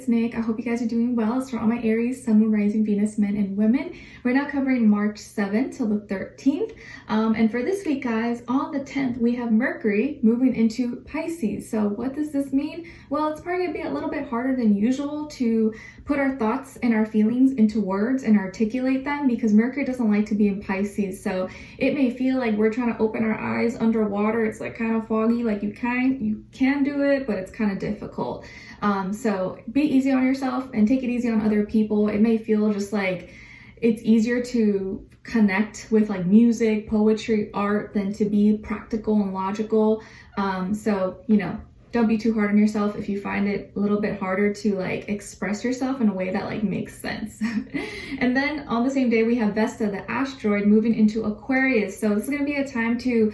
it's Nick. I hope you guys are doing well. It's for all my Aries, Sun, Moon, Rising, Venus, men, and women. We're now covering March 7th till the 13th. And for this week, guys, on the 10th, we have Mercury moving into Pisces. So what does this mean? Well, it's probably going to be a little bit harder than usual to put our thoughts and our feelings into words and articulate them because Mercury doesn't like to be in Pisces. So it may feel like we're trying to open our eyes underwater. It's like kind of foggy, like you can do it, but it's kind of difficult. So be easy on yourself and take it easy on other people. It may feel just like it's easier to connect with like music, poetry, art than to be practical and logical. So, don't be too hard on yourself if you find it a little bit harder to like express yourself in a way that like makes sense. And then on the same day, we have Vesta, the asteroid, moving into Aquarius. So this is going to be a time to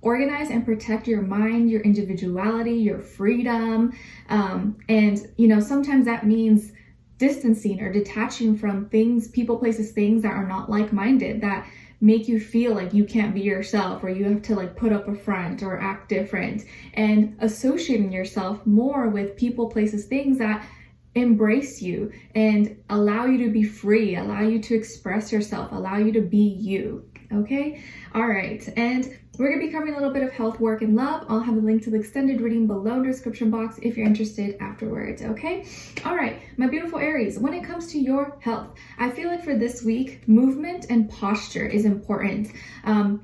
organize and protect your mind, your individuality, your freedom. And sometimes that means distancing or detaching from things, people, places, things that are not like-minded, that make you feel like you can't be yourself, or you have to like put up a front or act different, and associating yourself more with people, places, things that embrace you and allow you to be free, allow you to express yourself, allow you to be you. Okay. All right. And we're going to be covering a little bit of health, work, and love. I'll have a link to the extended reading below in the description box if you're interested afterwards. Okay. All right. My beautiful Aries, when it comes to your health, I feel like for this week, movement and posture is important.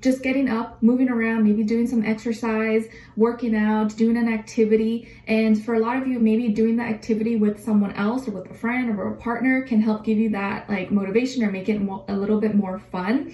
Just getting up, moving around, maybe doing some exercise, working out, doing an activity. And for a lot of you, maybe doing the activity with someone else or with a friend or a partner can help give you that like motivation or make it a little bit more fun.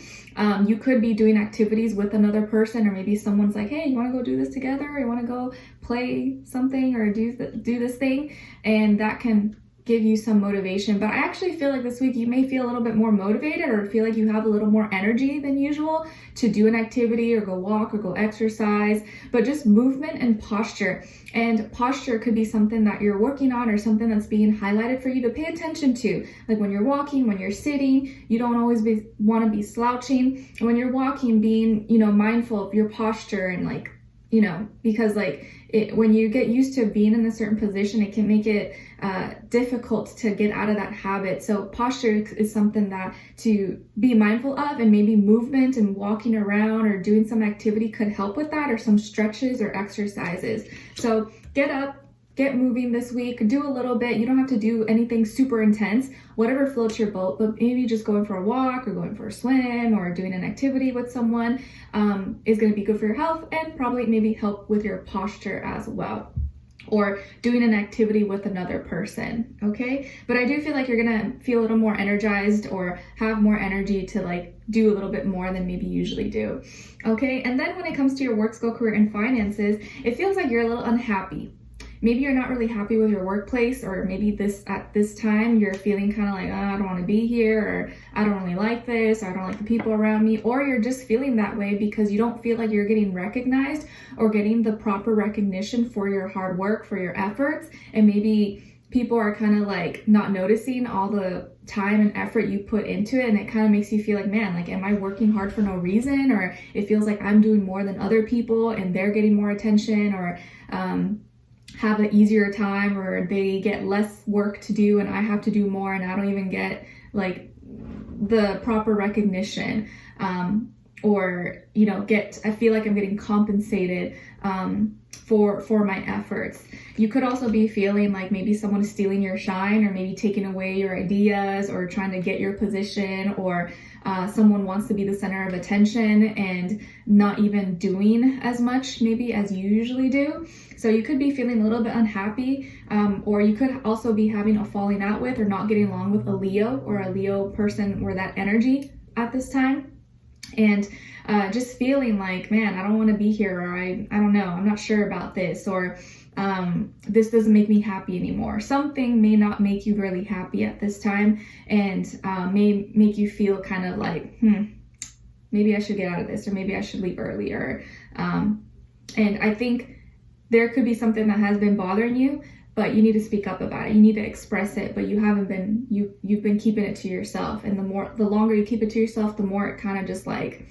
You could be doing activities with another person, or maybe someone's like, hey, you want to go do this together? Or you want to go play something or do this thing? And that can give you some motivation. But I actually feel like this week you may feel a little bit more motivated or feel like you have a little more energy than usual to do an activity or go walk or go exercise, but just movement and posture. And posture could be something that you're working on or something that's being highlighted for you to pay attention to. Like when you're walking, when you're sitting, you don't always want to be slouching. And when you're walking, being, mindful of your posture and like, because like when you get used to being in a certain position, it can make it difficult to get out of that habit. So posture is something that to be mindful of, and maybe movement and walking around or doing some activity could help with that, or some stretches or exercises. So get up, get moving this week, do a little bit. You don't have to do anything super intense, whatever floats your boat, but maybe just going for a walk or going for a swim or doing an activity with someone is going to be good for your health and probably maybe help with your posture as well. Or doing an activity with another person, okay? But I do feel like you're gonna feel a little more energized or have more energy to like do a little bit more than maybe you usually do, okay? And then when it comes to your work, school, career, and finances, it feels like you're a little unhappy. Maybe you're not really happy with your workplace, or maybe at this time you're feeling kind of like, oh, I don't want to be here, or I don't really like this, or I don't like the people around me, or you're just feeling that way because you don't feel like you're getting recognized or getting the proper recognition for your hard work, for your efforts, and maybe people are kind of like not noticing all the time and effort you put into it, and it kind of makes you feel like, man, like, am I working hard for no reason? Or it feels like I'm doing more than other people and they're getting more attention, or have an easier time, or they get less work to do and I have to do more and I don't even get like the proper recognition, or I feel like I'm getting compensated for my efforts. You could also be feeling like maybe someone is stealing your shine, or maybe taking away your ideas, or trying to get your position, or someone wants to be the center of attention and not even doing as much maybe as you usually do. So you could be feeling a little bit unhappy, or you could also be having a falling out with or not getting along with a Leo or a Leo person or that energy at this time. And just feeling like, man, I don't want to be here, or I don't know, I'm not sure about this, or this doesn't make me happy anymore. Something may not make you really happy at this time, and may make you feel kind of like, maybe I should get out of this, or maybe I should leave earlier. And I think there could be something that has been bothering you, but you need to speak up about it. You need to express it, but you've been keeping it to yourself. And the longer you keep it to yourself, the more it kind of just like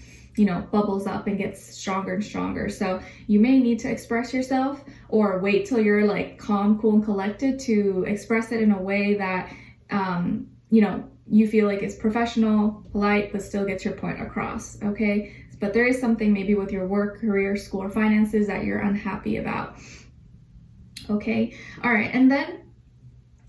bubbles up and gets stronger and stronger. So you may need to express yourself, or wait till you're like calm, cool, and collected to express it in a way that, you feel like it's professional, polite, but still gets your point across, okay? But there is something maybe with your work, career, school, or finances that you're unhappy about, okay? All right, and then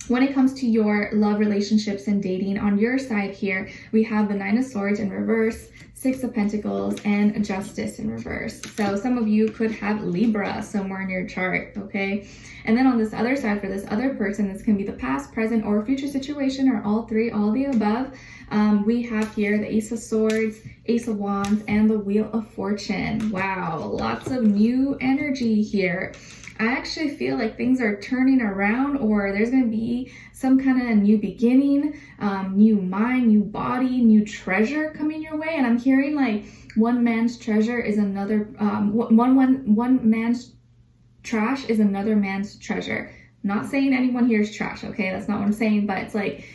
when it comes to your love, relationships, and dating, on your side here, we have the Nine of Swords in reverse, Six of Pentacles, and Justice in reverse. So some of you could have Libra somewhere in your chart, okay? And then on this other side, for this other person, this can be the past, present, or future situation, or all three, all the above. We have here the Ace of Swords, Ace of Wands, and the Wheel of Fortune. Wow, lots of new energy here. I actually feel like things are turning around, or there's going to be some kind of new beginning, new mind, new body, new treasure coming your way. And I'm hearing like one man's treasure is another, one man's trash is another man's treasure. Not saying anyone here is trash, okay? That's not what I'm saying, but it's like,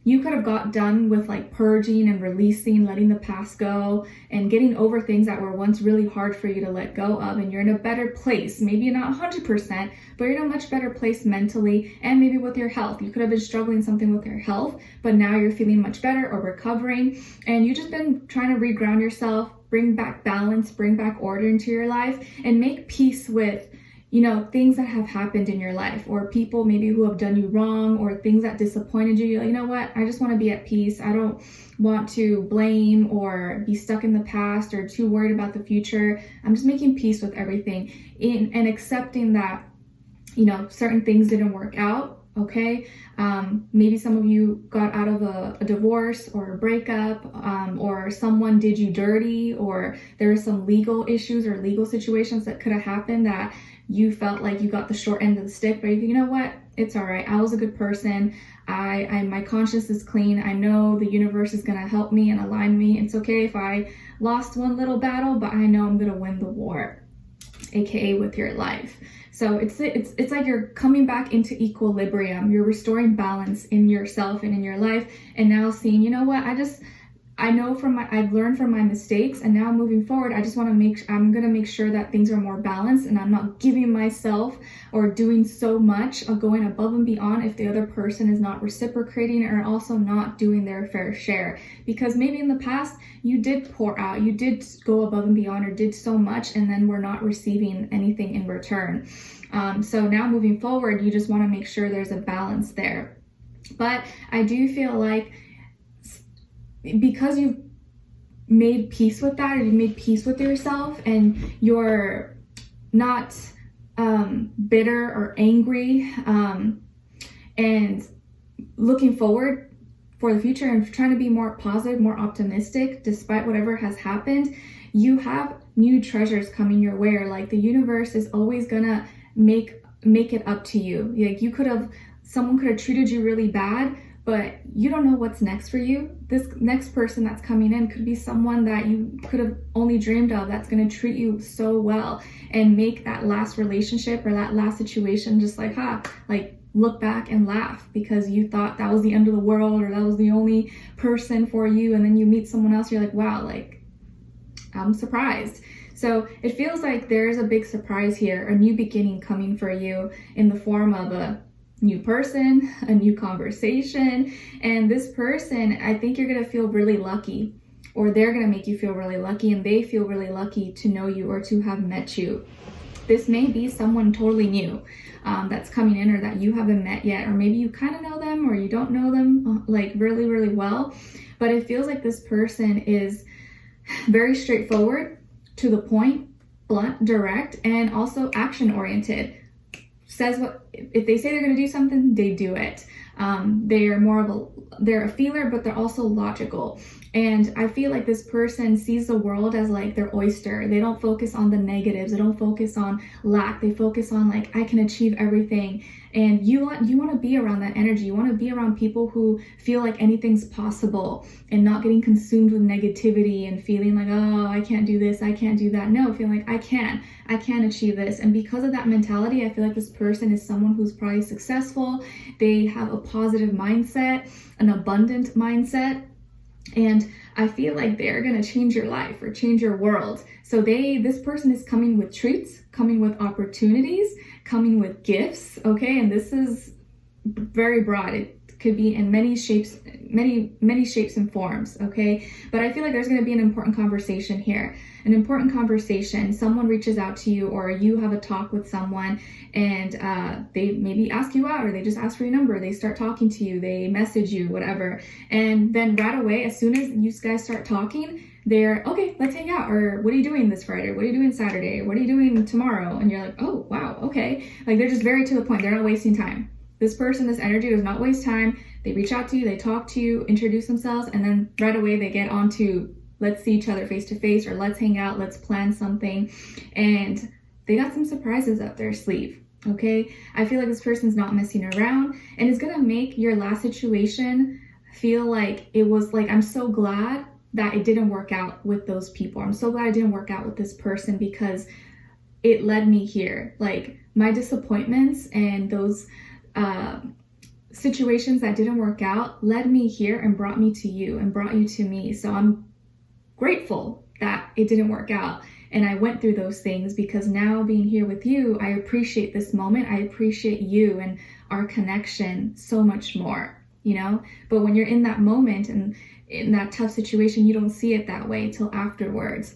you could have got done with like purging and releasing, letting the past go, and getting over things that were once really hard for you to let go of, and you're in a better place. Maybe not 100%, but you're in a much better place mentally, and maybe with your health. You could have been struggling something with your health, but now you're feeling much better or recovering, and you've just been trying to reground yourself, bring back balance, bring back order into your life, and make peace with things that have happened in your life, or people maybe who have done you wrong, or things that disappointed you. You're like, you know what? I just want to be at peace. I don't want to blame or be stuck in the past or too worried about the future. I'm just making peace with everything and accepting that, certain things didn't work out. Okay. Maybe some of you got out of a divorce or a breakup, or someone did you dirty, or there were some legal issues or legal situations that could have happened that you felt like you got the short end of the stick, but you know what? It's all right. I was a good person. My conscience is clean. I know the universe is going to help me and align me. It's okay if I lost one little battle, but I know I'm going to win the war, aka with your life. So it's like you're coming back into equilibrium. You're restoring balance in yourself and in your life, and now seeing, you know what? I've learned from my mistakes, and now moving forward, I'm going to make sure that things are more balanced, and I'm not giving myself or doing so much or going above and beyond if the other person is not reciprocating or also not doing their fair share. Because maybe in the past you did pour out, you did go above and beyond or did so much, and then we're not receiving anything in return. So now moving forward, you just want to make sure there's a balance there. But I do feel like because you've made peace with that, or you've made peace with yourself, and you're not bitter or angry, and looking forward for the future and trying to be more positive, more optimistic despite whatever has happened, you have new treasures coming your way. Or like the universe is always gonna make it up to you. Like someone could have treated you really bad, but you don't know what's next for you. This next person that's coming in could be someone that you could have only dreamed of, that's going to treat you so well and make that last relationship or that last situation just like look back and laugh because you thought that was the end of the world or that was the only person for you. And then you meet someone else, you're like, wow, like I'm surprised. So it feels like there's a big surprise here, a new beginning coming for you in the form of a new person, a new conversation. And this person, I think you're going to feel really lucky, or they're going to make you feel really lucky, and they feel really lucky to know you or to have met you. This may be someone totally new that's coming in, or that you haven't met yet, or maybe you kind of know them or you don't know them like really, really well. But it feels like this person is very straightforward, to the point, blunt, direct, and also action oriented. Says what, if they say they're going to do something, they do it. They're a feeler, but they're also logical. And I feel like this person sees the world as like their oyster. They don't focus on the negatives. They don't focus on lack. They focus on like, I can achieve everything. And you want to be around that energy. You want to be around people who feel like anything's possible and not getting consumed with negativity and feeling like, oh, I can't do this, I can't do that. No, feeling like I can achieve this. And because of that mentality, I feel like this person is someone who's probably successful. They have a positive mindset, an abundant mindset. And I feel like they're gonna change your life or change your world. So this person is coming with treats, coming with opportunities, coming with gifts, okay? And this is very broad. It could be in many shapes, many shapes and forms, okay? But I feel like there's gonna be an important conversation here. An important conversation. Someone reaches out to you, or you have a talk with someone, and they maybe ask you out, or they just ask for your number. They start talking to you, they message you, whatever. And then right away, as soon as you guys start talking, they're, okay, let's hang out. Or what are you doing this Friday? What are you doing Saturday? What are you doing tomorrow? And you're like, oh, wow, okay. Like, they're just very to the point. They're not wasting time. This person, this energy does not waste time. They reach out to you, they talk to you, introduce themselves, and then right away they get on to, let's see each other face to face, or let's hang out, let's plan something. And they got some surprises up their sleeve, okay? I feel like this person's not messing around, and it's gonna make your last situation feel like it was like, I'm so glad that it didn't work out with those people. I'm so glad it didn't work out with this person, because it led me here. Like, my disappointments and those situations that didn't work out led me here and brought me to you and brought you to me. So I'm grateful that it didn't work out and I went through those things, because now being here with you, I appreciate this moment. I appreciate you and our connection so much more, you know? But when you're in that moment and in that tough situation, you don't see it that way till afterwards.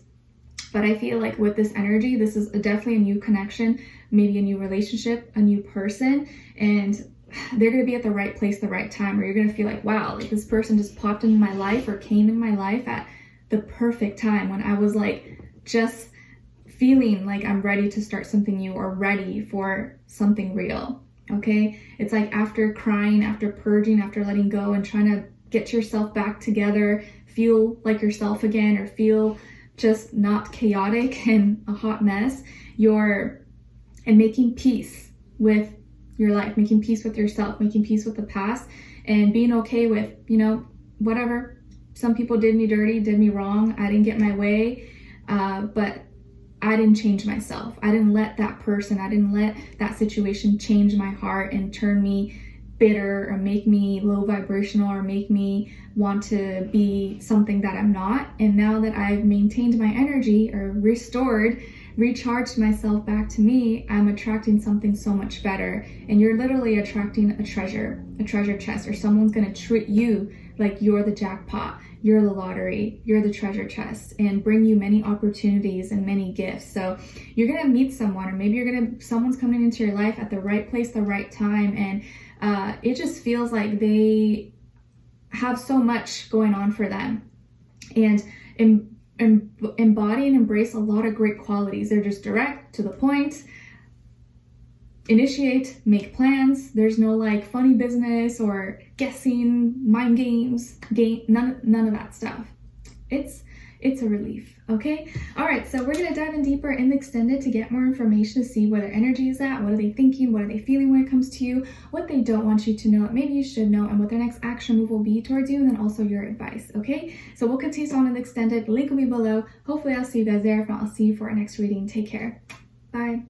But I feel like with this energy, this is definitely a new connection, maybe a new relationship, a new person, and they're going to be at the right place, the right time, or you're going to feel like, wow, like this person just popped into my life or came in my life at the perfect time when I was like just feeling like I'm ready to start something new or ready for something real, okay? It's like after crying, after purging, after letting go and trying to get yourself back together, feel like yourself again, or feel just not chaotic and a hot mess, and making peace with your life, making peace with yourself, making peace with the past, and being okay with, you know, whatever. Some people did me dirty, did me wrong. I didn't get my way, but I didn't change myself. I didn't let that person, I didn't let that situation change my heart and turn me bitter or make me low vibrational or make me want to be something that I'm not. And now that I've maintained my energy or recharged myself back to me, I'm attracting something so much better. And you're literally attracting a treasure chest, or someone's going to treat you like you're the jackpot, you're the lottery, you're the treasure chest, and bring you many opportunities and many gifts. So you're going to meet someone, or maybe someone's coming into your life at the right place, the right time. And it just feels like they have so much going on for them, and embody and embrace a lot of great qualities. They're just direct, to the point, initiate, make plans. There's no like funny business or guessing, mind games, none of that stuff. It's a relief, okay? All right, so we're gonna dive in deeper in the extended to get more information, to see where their energy is at, what are they thinking, what are they feeling when it comes to you, what they don't want you to know, what maybe you should know, and what their next action move will be towards you, and then also your advice, okay? So we'll continue on in the extended. Link will be below. Hopefully I'll see you guys there. If not, I'll see you for our next reading. Take care. Bye.